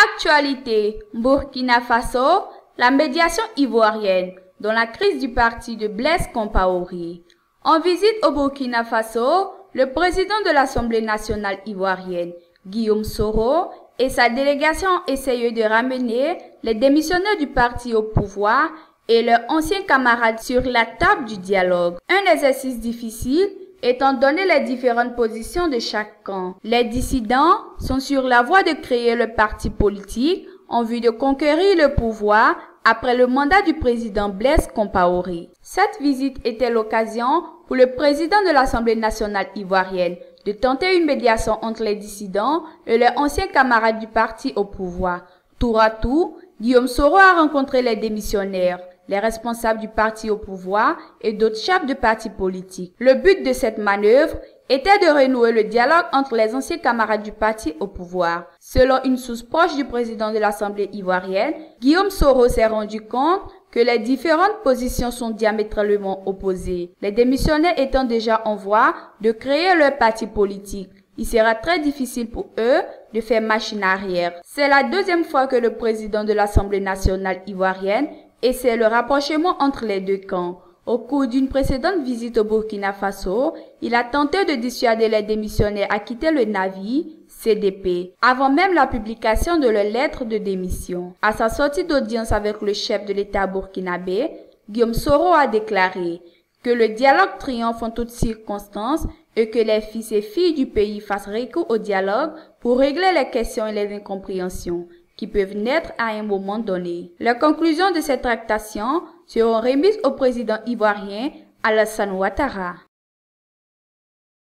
Actualité, Burkina Faso, la médiation ivoirienne dans la crise du parti de Blaise Compaoré. En visite au Burkina Faso, le président de l'Assemblée nationale ivoirienne, Guillaume Soro, et sa délégation ont essayé de ramener les démissionnaires du parti au pouvoir et leurs anciens camarades sur la table du dialogue. Un exercice difficile étant donné les différentes positions de chaque camp. Les dissidents sont sur la voie de créer le parti politique en vue de conquérir le pouvoir après le mandat du président Blaise Compaoré. Cette visite était l'occasion pour le président de l'Assemblée nationale ivoirienne de tenter une médiation entre les dissidents et leurs anciens camarades du parti au pouvoir. Tour à tour, Guillaume Soro a rencontré les démissionnaires, les responsables du parti au pouvoir et d'autres chefs de partis politiques. Le but de cette manœuvre était de renouer le dialogue entre les anciens camarades du parti au pouvoir. Selon une source proche du président de l'Assemblée ivoirienne, Guillaume Soro s'est rendu compte que les différentes positions sont diamétralement opposées. Les démissionnaires étant déjà en voie de créer leur parti politique, il sera très difficile pour eux de faire machine arrière. C'est la deuxième fois que le président de l'Assemblée nationale ivoirienne essaie le rapprochement entre les deux camps. Au cours d'une précédente visite au Burkina Faso, il a tenté de dissuader les démissionnaires à quitter le navire CDP, avant même la publication de leur lettre de démission. À sa sortie d'audience avec le chef de l'État burkinabé, Guillaume Soro a déclaré que le dialogue triomphe en toutes circonstances et que les fils et filles du pays fassent recours au dialogue pour régler les questions et les incompréhensions qui peuvent naître à un moment donné. Les conclusions de cette tractation seront remises au président ivoirien Alassane Ouattara.